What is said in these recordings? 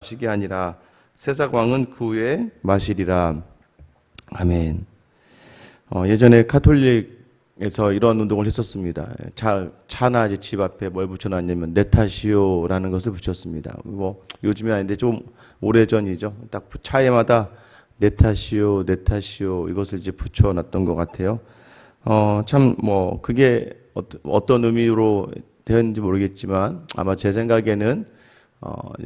마시게 하니라. 새사광은 그 후에 마시리라. 아멘. 예전에 카톨릭에서 이런 운동을 했었습니다. 차나 이제 집 앞에 뭘 붙여놨냐면 내 탓이요라는 것을 붙였습니다. 뭐 요즘이 아닌데 좀 오래전이죠. 딱 차에마다 내 탓이요, 내 탓이요 이것을 이제 붙여놨던 것 같아요. 참 뭐 그게 어떤 의미로 되었는지 모르겠지만 아마 제 생각에는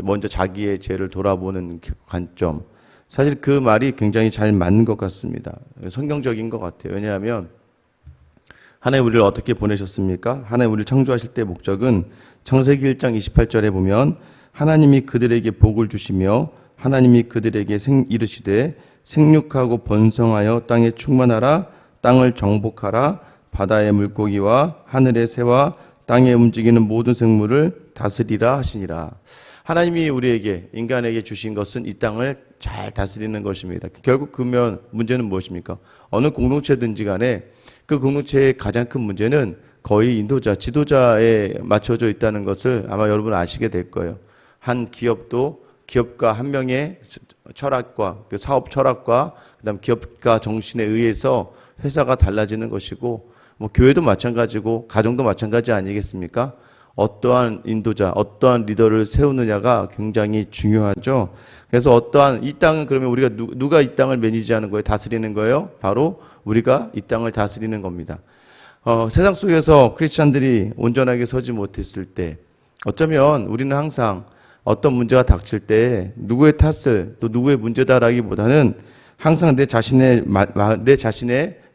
먼저 자기의 죄를 돌아보는 관점. 사실 그 말이 굉장히 잘 맞는 것 같습니다. 성경적인 것 같아요. 왜냐하면 하나님 우리를 어떻게 보내셨습니까? 하나님 우리를 창조하실 때의 목적은 창세기 1장 28절에 보면 하나님이 그들에게 복을 주시며 하나님이 그들에게 이르시되 생육하고 번성하여 땅에 충만하라. 땅을 정복하라. 바다의 물고기와 하늘의 새와 땅에 움직이는 모든 생물을 다스리라 하시니라. 하나님이 우리에게 인간에게 주신 것은 이 땅을 잘 다스리는 것입니다. 결국 그러면 문제는 무엇입니까? 어느 공동체든지 간에 그 공동체의 가장 큰 문제는 거의 인도자, 지도자에 맞춰져 있다는 것을 아마 여러분 아시게 될 거예요. 한 기업도 기업가 한 명의 철학과 그 사업 철학과 그다음 기업가 정신에 의해서 회사가 달라지는 것이고 뭐 교회도 마찬가지고 가정도 마찬가지 아니겠습니까? 어떠한 인도자, 어떠한 리더를 세우느냐가 굉장히 중요하죠. 그래서 어떠한 이 땅은 그러면 우리가 누가 이 땅을 매니지하는 거예요? 다스리는 거예요? 바로 우리가 이 땅을 다스리는 겁니다. 세상 속에서 크리스찬들이 온전하게 서지 못했을 때 어쩌면 우리는 항상 어떤 문제가 닥칠 때 누구의 탓을 또 누구의 문제다라기보다는 항상 내 자신의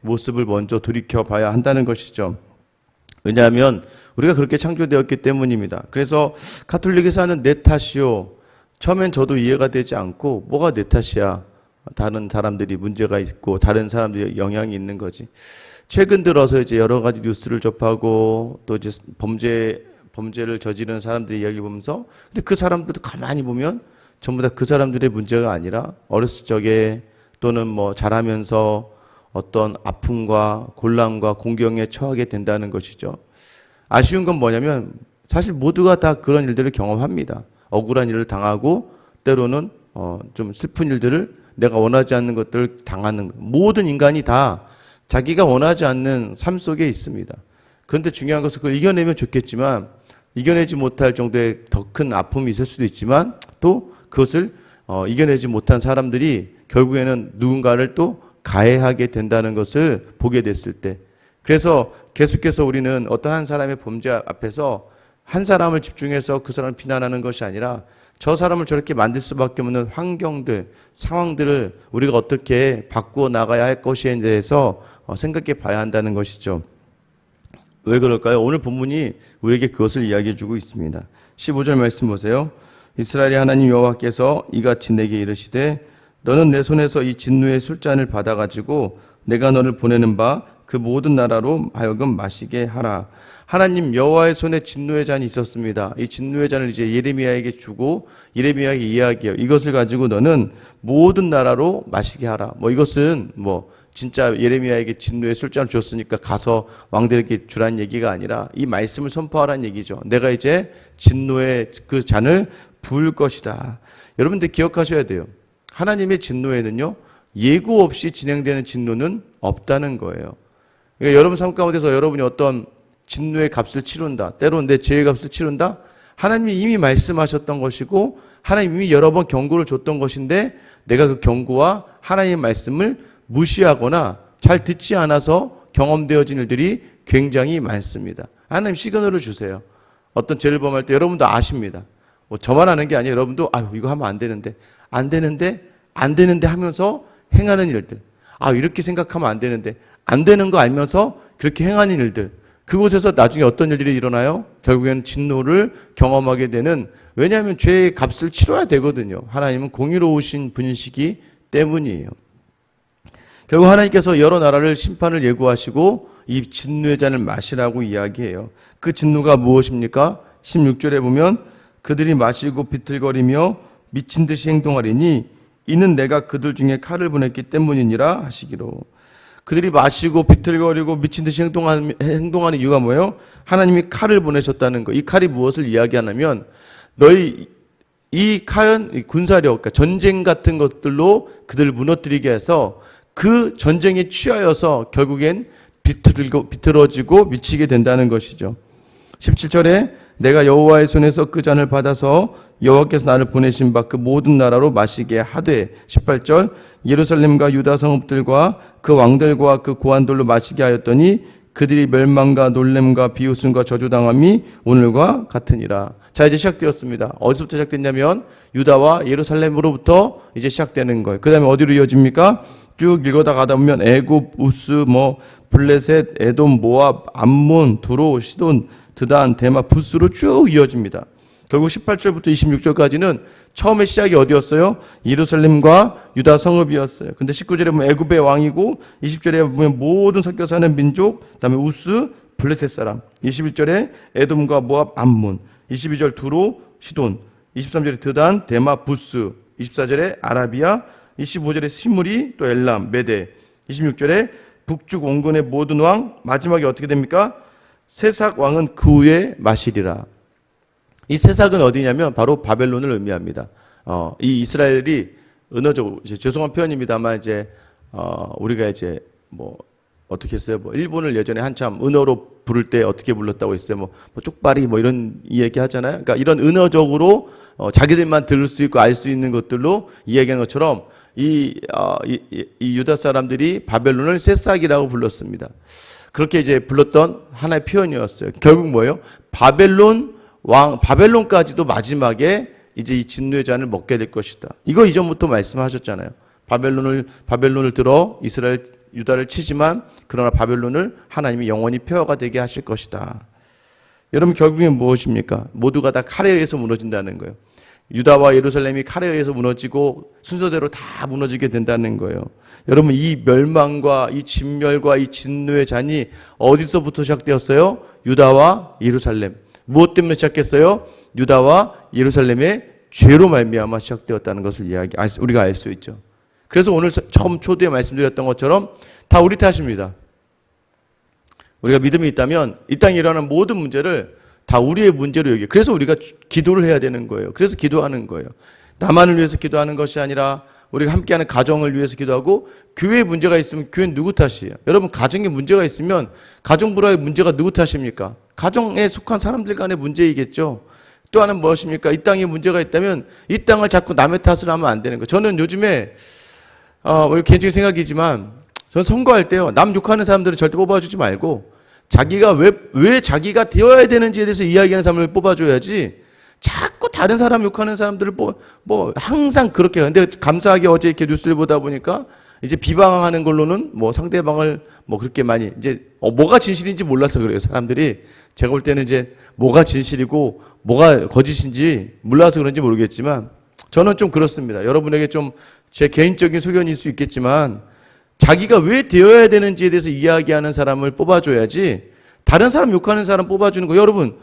모습을 먼저 돌이켜봐야 한다는 것이죠. 왜냐하면 우리가 그렇게 창조되었기 때문입니다. 그래서 가톨릭에서 하는 내 탓이요. 처음엔 저도 이해가 되지 않고 뭐가 내 탓이야. 다른 사람들이 문제가 있고 다른 사람들이 영향이 있는 거지. 최근 들어서 이제 여러 가지 뉴스를 접하고 또 이제 범죄를 저지르는 사람들의 이야기를 보면서 근데 그 사람들도 가만히 보면 전부 다 그 사람들의 문제가 아니라 어렸을 적에 또는 뭐 자라면서 어떤 아픔과 곤란과 공경에 처하게 된다는 것이죠. 아쉬운 건 뭐냐면 사실 모두가 다 그런 일들을 경험합니다. 억울한 일을 당하고 때로는 좀 슬픈 일들을 내가 원하지 않는 것들을 당하는 모든 인간이 다 자기가 원하지 않는 삶 속에 있습니다. 그런데 중요한 것은 그걸 이겨내면 좋겠지만 이겨내지 못할 정도의 더 큰 아픔이 있을 수도 있지만 또 그것을 이겨내지 못한 사람들이 결국에는 누군가를 또 가해하게 된다는 것을 보게 됐을 때 그래서 계속해서 우리는 어떤 한 사람의 범죄 앞에서 한 사람을 집중해서 그 사람을 비난하는 것이 아니라 저 사람을 저렇게 만들 수밖에 없는 환경들, 상황들을 우리가 어떻게 바꾸어 나가야 할 것에 대해서 생각해 봐야 한다는 것이죠. 왜 그럴까요? 오늘 본문이 우리에게 그것을 이야기해 주고 있습니다. 15절 말씀 보세요. 이스라엘의 하나님 여호와께서 이같이 내게 이르시되 너는 내 손에서 이 진노의 술잔을 받아가지고 내가 너를 보내는 바 그 모든 나라로 하여금 마시게 하라. 하나님 여호와의 손에 진노의 잔이 있었습니다. 이 진노의 잔을 이제 예레미야에게 주고 예레미야에게 이야기해요. 이것을 가지고 너는 모든 나라로 마시게 하라. 뭐 이것은 뭐 진짜 예레미야에게 진노의 술잔을 줬으니까 가서 왕들에게 주라는 얘기가 아니라 이 말씀을 선포하라는 얘기죠. 내가 이제 진노의 그 잔을 부을 것이다. 여러분들 기억하셔야 돼요. 하나님의 진노에는요 예고 없이 진행되는 진노는 없다는 거예요. 그러니까 여러분 삶 가운데서 여러분이 어떤 진노의 값을 치른다, 때로는 내 죄의 값을 치른다, 하나님이 이미 말씀하셨던 것이고 하나님이 이미 여러 번 경고를 줬던 것인데 내가 그 경고와 하나님의 말씀을 무시하거나 잘 듣지 않아서 경험되어진 일들이 굉장히 많습니다. 하나님 시그널을 주세요. 어떤 죄를 범할 때 여러분도 아십니다. 뭐 저만 하는 게 아니에요. 여러분도 아유 이거 하면 안 되는데 하면서 행하는 일들. 이렇게 생각하면 안 되는 거 알면서 그렇게 행하는 일들. 그곳에서 나중에 어떤 일들이 일어나요? 결국에는 진노를 경험하게 되는, 왜냐하면 죄의 값을 치러야 되거든요. 하나님은 공의로우신 분이시기 때문이에요. 결국 하나님께서 여러 나라를 심판을 예고하시고 이 진노의 잔을 마시라고 이야기해요. 그 진노가 무엇입니까? 16절에 보면 그들이 마시고 비틀거리며 미친 듯이 행동하리니 이는 내가 그들 중에 칼을 보냈기 때문이니라 하시기로. 그들이 마시고 비틀거리고 미친 듯이 행동하는 이유가 뭐예요? 하나님이 칼을 보내셨다는 거. 이 칼이 무엇을 이야기하냐면 너희 이 칼은 이 군사력, 그러니까 전쟁 같은 것들로 그들을 무너뜨리게 해서 그 전쟁에 취하여서 결국엔 비틀어지고 미치게 된다는 것이죠. 17절에 내가 여호와의 손에서 그 잔을 받아서 여호와께서 나를 보내신 바 그 모든 나라로 마시게 하되 18절 예루살렘과 유다 성읍들과 그 왕들과 그 고관들로 마시게 하였더니 그들이 멸망과 놀램과 비웃음과 저주당함이 오늘과 같으니라. 자, 이제 시작되었습니다. 어디서부터 시작됐냐면 유다와 예루살렘으로부터 이제 시작되는 거예요. 그 다음에 어디로 이어집니까? 쭉 읽어다 가다 보면 애굽, 우스, 블레셋, 에돔, 모압, 암몬, 두로, 시돈, 드단, 데마, 부스로 쭉 이어집니다. 결국 18절부터 26절까지는 처음에 시작이 어디였어요? 예루살렘과 유다 성읍이었어요. 근데 19절에 보면 애굽의 왕이고 20절에 보면 모든 섞여 사는 민족, 그다음에 우스, 블레셋 사람. 21절에 에돔과 모압, 암몬. 22절 두로, 시돈. 23절에 드단, 데마, 부스. 24절에 아라비아. 25절에 시므리, 또 엘람, 메데. 26절에 북쪽 원군의 모든 왕. 마지막에 어떻게 됩니까? 세삭 왕은 그 후에 마시리라. 이 세삭은 어디냐면 바로 바벨론을 의미합니다. 이 이스라엘이 은어적으로 죄송한 표현입니다만 우리가 어떻게 했어요? 일본을 예전에 한참 은어로 부를 때 어떻게 불렀다고 했어요? 쪽발이 이런 이야기 하잖아요. 그러니까 이런 은어적으로 자기들만 들을 수 있고 알 수 있는 것들로 이야기하는 것처럼 이 유다 사람들이 바벨론을 세삭이라고 불렀습니다. 그렇게 이제 불렀던 하나의 표현이었어요. 결국 뭐예요? 바벨론까지도 마지막에 이제 이 진노의 잔을 먹게 될 것이다. 이거 이전부터 말씀하셨잖아요. 바벨론을 들어 이스라엘, 유다를 치지만 그러나 바벨론을 하나님이 영원히 폐허가 되게 하실 것이다. 여러분 결국엔 무엇입니까? 모두가 다 칼에 의해서 무너진다는 거예요. 유다와 예루살렘이 칼에 의해서 무너지고 순서대로 다 무너지게 된다는 거예요. 여러분 이 멸망과 이 진멸과 이 진노의 잔이 어디서부터 시작되었어요? 유다와 예루살렘. 무엇 때문에 시작했어요? 유다와 예루살렘의 죄로 말미암아 시작되었다는 것을 우리가 알 수 있죠. 그래서 오늘 처음 초두에 말씀드렸던 것처럼 다 우리 탓입니다. 우리가 믿음이 있다면 이 땅에 일어나는 모든 문제를 다 우리의 문제로 여기요. 그래서 우리가 기도를 해야 되는 거예요. 그래서 기도하는 거예요. 나만을 위해서 기도하는 것이 아니라 우리가 함께하는 가정을 위해서 기도하고 교회에 문제가 있으면 교회는 누구 탓이에요? 여러분 가정에 문제가 있으면 가정 불화의 문제가 누구 탓입니까? 가정에 속한 사람들 간의 문제이겠죠. 또 하나는 무엇입니까? 이 땅에 문제가 있다면 이 땅을 자꾸 남의 탓을 하면 안 되는 거예요. 저는 요즘에 개인적인 생각이지만 저는 선거할 때요. 남 욕하는 사람들을 절대 뽑아주지 말고 자기가 왜 자기가 되어야 되는지에 대해서 이야기하는 사람을 뽑아줘야지 자꾸 다른 사람 욕하는 사람들을 항상 그렇게. 근데 감사하게 어제 이렇게 뉴스를 보다 보니까 이제 비방하는 걸로는 상대방을 그렇게 많이 뭐가 진실인지 몰라서 그래요. 사람들이 제가 볼 때는 이제 뭐가 진실이고 뭐가 거짓인지 몰라서 그런지 모르겠지만 저는 좀 그렇습니다. 여러분에게 좀 제 개인적인 소견일 수 있겠지만 자기가 왜 되어야 되는지에 대해서 이야기하는 사람을 뽑아줘야지 다른 사람 욕하는 사람 뽑아주는 거. 여러분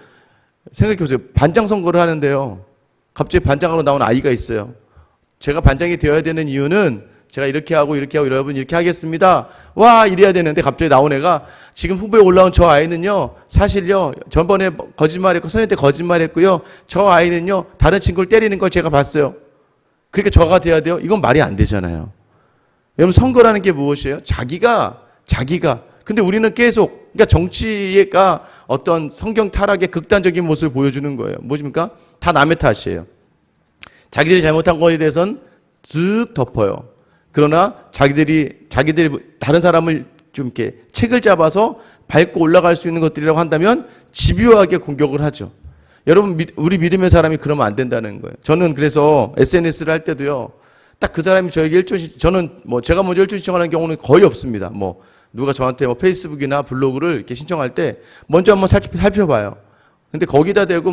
생각해보세요. 반장 선거를 하는데요. 갑자기 반장으로 나온 아이가 있어요. 제가 반장이 되어야 되는 이유는 제가 이렇게 하고 여러분 이렇게 하겠습니다. 와 이래야 되는데 갑자기 나온 애가 지금 후보에 올라온 저 아이는요. 사실요. 전번에 거짓말했고 선임 때 거짓말했고요. 저 아이는요. 다른 친구를 때리는 걸 제가 봤어요. 그러니까 저가 돼야 돼요. 이건 말이 안 되잖아요. 여러분 선거라는 게 무엇이에요? 자기가 근데 우리는 계속 그러니까 정치가 어떤 성경 타락의 극단적인 모습을 보여주는 거예요. 무엇입니까? 다 남의 탓이에요. 자기들이 잘못한 것에 대해서는 쓱 덮어요. 그러나 자기들이 다른 사람을 좀 이렇게 책을 잡아서 밟고 올라갈 수 있는 것들이라고 한다면 집요하게 공격을 하죠. 여러분 우리 믿음의 사람이 그러면 안 된다는 거예요. 저는 그래서 SNS를 할 때도요. 딱 그 사람이 저에게 저는 제가 먼저 일조 신청하는 경우는 거의 없습니다. 누가 저한테 페이스북이나 블로그를 이렇게 신청할 때 먼저 한번 살펴봐요. 근데 거기다 대고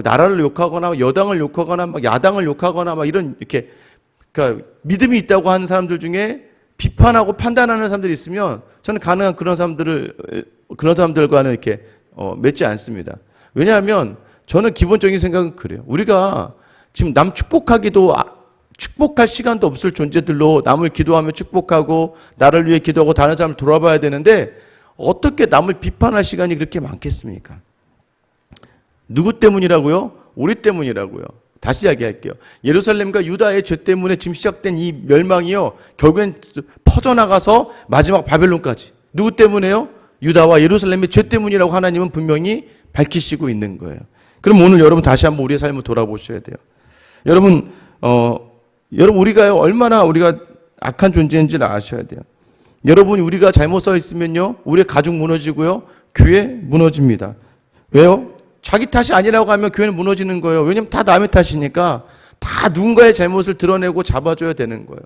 나라를 욕하거나 여당을 욕하거나 야당을 욕하거나 이런 이렇게 그러니까 믿음이 있다고 하는 사람들 중에 비판하고 판단하는 사람들이 있으면 저는 가능한 그런 사람들과는 이렇게 맺지 않습니다. 왜냐하면 저는 기본적인 생각은 그래요. 우리가 지금 남 축복할 시간도 없을 존재들로 남을 기도하며 축복하고 나를 위해 기도하고 다른 사람을 돌아봐야 되는데 어떻게 남을 비판할 시간이 그렇게 많겠습니까? 누구 때문이라고요? 우리 때문이라고요. 다시 이야기할게요. 예루살렘과 유다의 죄 때문에 지금 시작된 이 멸망이요, 결국엔 퍼져나가서 마지막 바벨론까지. 누구 때문에요? 유다와 예루살렘의 죄 때문이라고 하나님은 분명히 밝히시고 있는 거예요. 그럼 오늘 여러분 다시 한번 우리의 삶을 돌아보셔야 돼요. 여러분, 우리가 얼마나 우리가 악한 존재인지를 아셔야 돼요. 여러분, 우리가 잘못 서 있으면요, 우리의 가족 무너지고요, 교회 무너집니다. 왜요? 자기 탓이 아니라고 하면 교회는 무너지는 거예요. 왜냐면 다 남의 탓이니까 다 누군가의 잘못을 드러내고 잡아줘야 되는 거예요.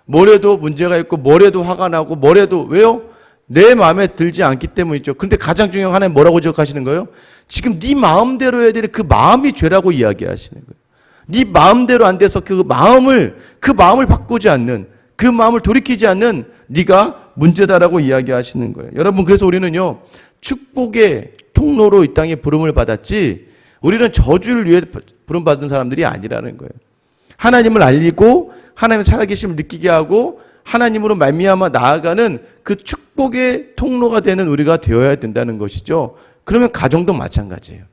뭐래도 문제가 있고, 뭐래도 화가 나고, 뭐래도, 왜요? 내 마음에 들지 않기 때문이죠. 그런데 가장 중요한 하나님 뭐라고 지적하시는 거예요? 지금 네 마음대로 해야 되는 그 마음이 죄라고 이야기하시는 거예요. 네 마음대로 안 돼서 그 마음을 바꾸지 않는, 그 마음을 돌이키지 않는 네가 문제다라고 이야기하시는 거예요. 여러분, 그래서 우리는요, 축복의 통로로 이 땅에 부름을 받았지, 우리는 저주를 위해 부름받은 사람들이 아니라는 거예요. 하나님을 알리고 하나님의 살아계심을 느끼게 하고 하나님으로 말미암아 나아가는 그 축복의 통로가 되는 우리가 되어야 된다는 것이죠. 그러면 가정도 마찬가지예요.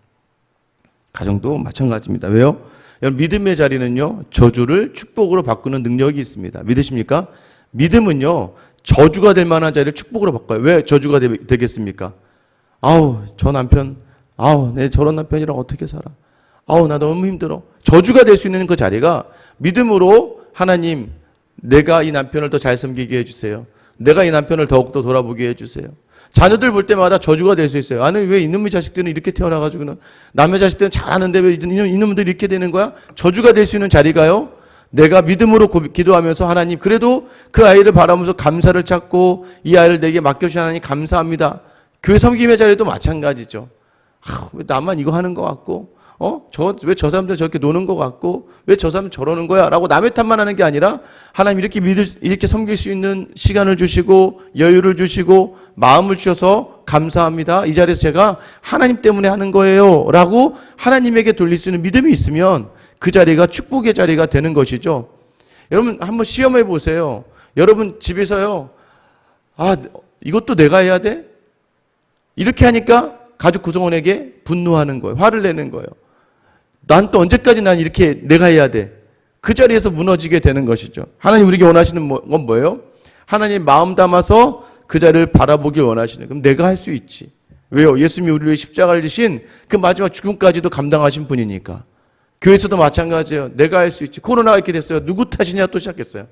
가정도 마찬가지입니다. 왜요? 여러분, 믿음의 자리는요, 저주를 축복으로 바꾸는 능력이 있습니다. 믿으십니까? 믿음은요, 저주가 될 만한 자리를 축복으로 바꿔요. 왜 저주가 되겠습니까? 아우, 저 남편, 아우, 내 저런 남편이랑 어떻게 살아? 아우, 나 너무 힘들어. 저주가 될 수 있는 그 자리가 믿음으로, 하나님, 내가 이 남편을 더 잘 섬기게 해주세요. 내가 이 남편을 더욱더 돌아보게 해주세요. 자녀들 볼 때마다 저주가 될 수 있어요. 아니, 왜 이놈의 자식들은 이렇게 태어나가지고는, 남의 자식들은 잘하는데 왜 이놈들이 이렇게 되는 거야? 저주가 될 수 있는 자리가요, 내가 믿음으로 기도하면서 하나님, 그래도 그 아이를 바라보면서 감사를 찾고 이 아이를 내게 맡겨주신 하나님 감사합니다. 교회 섬김의 자리도 마찬가지죠. 왜 나만 이거 하는 것 같고, 왜 저 사람들 저렇게 노는 것 같고, 왜 저 사람 저러는 거야? 라고 남의 탓만 하는 게 아니라, 하나님 이렇게 섬길 수 있는 시간을 주시고, 여유를 주시고, 마음을 주셔서 감사합니다. 이 자리에서 제가 하나님 때문에 하는 거예요. 라고 하나님에게 돌릴 수 있는 믿음이 있으면 그 자리가 축복의 자리가 되는 것이죠. 여러분, 한번 시험해 보세요. 여러분 집에서요, 이것도 내가 해야 돼? 이렇게 하니까 가족 구성원에게 분노하는 거예요. 화를 내는 거예요. 난 또 언제까지 난 이렇게 내가 해야 돼? 그 자리에서 무너지게 되는 것이죠. 하나님 우리에게 원하시는 건 뭐예요? 하나님 마음 담아서 그 자리를 바라보길 원하시는. 그럼 내가 할 수 있지. 왜요? 예수님이 우리를 위해 십자가를 지신 그 마지막 죽음까지도 감당하신 분이니까. 교회에서도 마찬가지예요. 내가 할 수 있지. 코로나가 이렇게 됐어요. 누구 탓이냐 또 시작했어요.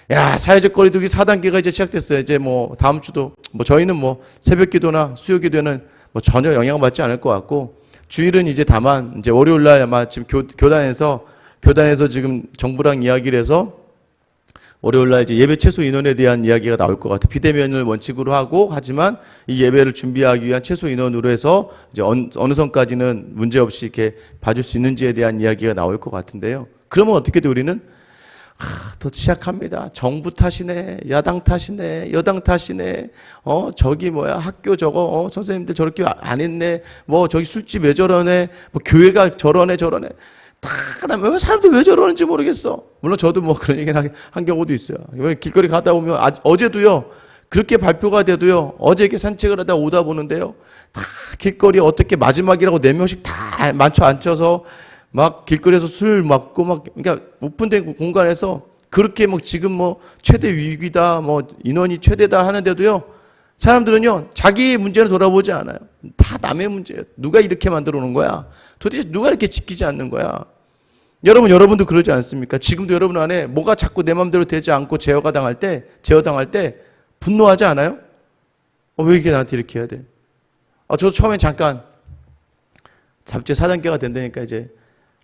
야, 사회적 거리두기 4단계가 이제 시작됐어요. 이제 다음 주도 저희는 새벽 기도나 수요 기도는 전혀 영향을 받지 않을 것 같고, 주일은 이제 다만 이제 월요일 날 아마 지금 교단에서 지금 정부랑 이야기를 해서 월요일 날 이제 예배 최소 인원에 대한 이야기가 나올 것 같아요. 비대면을 원칙으로 하고, 하지만 이 예배를 준비하기 위한 최소 인원으로 해서 이제 어느 선까지는 문제 없이 이렇게 봐줄 수 있는지에 대한 이야기가 나올 것 같은데요. 그러면 어떻게 돼? 우리는 또 시작합니다. 정부 탓이네, 야당 탓이네, 여당 탓이네, 저기 학교 저거, 선생님들 저렇게 안 했네, 저기 술집 왜 저러네, 교회가 저러네. 다, 그다음에 사람들 왜 저러는지 모르겠어. 물론 저도 그런 얘기는 한 경우도 있어요. 길거리 가다 보면, 어제도요, 그렇게 발표가 돼도요, 어제 이렇게 산책을 하다 오다 보는데요, 다 길거리에 어떻게 마지막이라고 4명씩 다 많죠 앉혀서 막 길거리에서 술 먹고 그러니까 오픈된 공간에서 그렇게 지금 최대 위기다, 인원이 최대다 하는데도요, 사람들은요, 자기의 문제는 돌아보지 않아요. 다 남의 문제예요. 누가 이렇게 만들어 놓은 거야? 도대체 누가 이렇게 지키지 않는 거야? 여러분도 그러지 않습니까? 지금도 여러분 안에 뭐가 자꾸 내 마음대로 되지 않고 제어당할 때 분노하지 않아요? 왜 이게 나한테 이렇게 해야 돼? 저도 처음엔 잠깐, 잡지 4단계가 된다니까 이제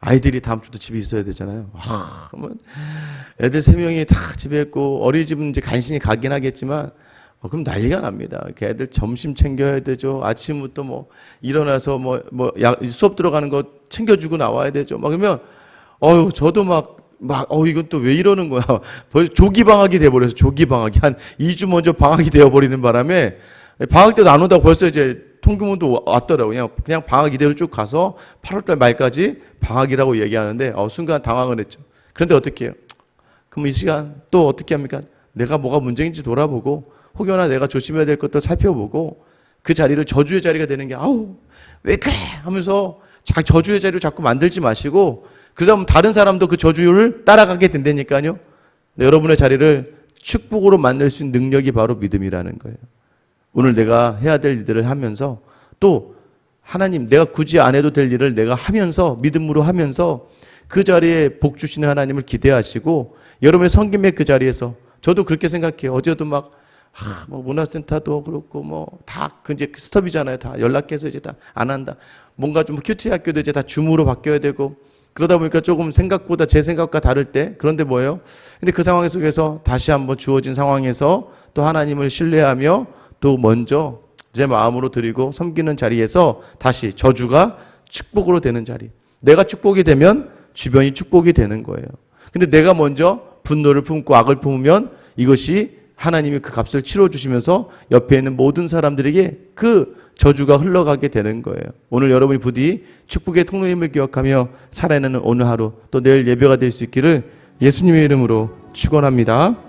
아이들이 다음 주도 집에 있어야 되잖아요. 애들 3명이 다 집에 있고, 어린이집은 이제 간신히 가긴 하겠지만, 그럼 난리가 납니다. 애들 점심 챙겨야 되죠. 아침부터 일어나서 수업 들어가는 거 챙겨주고 나와야 되죠. 그러면, 저도 이건 또 왜 이러는 거야. 벌써 조기방학이 돼버려서, 조기방학이. 한 2주 먼저 방학이 되어버리는 바람에, 방학 때도 안 온다고 벌써 이제 통교문도 왔더라고요. 그냥 방학 이대로 쭉 가서 8월달 말까지 방학이라고 얘기하는데, 순간 당황을 했죠. 그런데 어떻게 해요? 그럼 이 시간 또 어떻게 합니까? 내가 뭐가 문제인지 돌아보고, 혹여나 내가 조심해야 될 것도 살펴보고, 그 자리를 저주의 자리가 되는 게, 왜 그래? 하면서 저주의 자리를 자꾸 만들지 마시고, 그러면 다른 사람도 그 저주를 따라가게 된다니까요. 여러분의 자리를 축복으로 만들 수 있는 능력이 바로 믿음이라는 거예요. 오늘 내가 해야 될 일들을 하면서 또 하나님 내가 굳이 안 해도 될 일을 내가 하면서 믿음으로 하면서 그 자리에 복 주시는 하나님을 기대하시고 여러분의 섬김의 그 자리에서 저도 그렇게 생각해요. 어제도 뭐 문화센터도 그렇고 다 이제 스톱이잖아요. 다 연락해서 이제 다 안 한다. 뭔가 좀 큐티 학교도 이제 다 줌으로 바뀌어야 되고 그러다 보니까 조금 생각보다 제 생각과 다를 때 그런데 뭐예요? 근데 그 상황 속에서 다시 한번 주어진 상황에서 또 하나님을 신뢰하며 또 먼저 제 마음으로 드리고 섬기는 자리에서 다시 저주가 축복으로 되는 자리. 내가 축복이 되면 주변이 축복이 되는 거예요. 근데 내가 먼저 분노를 품고 악을 품으면 이것이 하나님이 그 값을 치러주시면서 옆에 있는 모든 사람들에게 그 저주가 흘러가게 되는 거예요. 오늘 여러분이 부디 축복의 통로임을 기억하며 살아내는 오늘 하루 또 내일 예배가 될 수 있기를 예수님의 이름으로 축원합니다.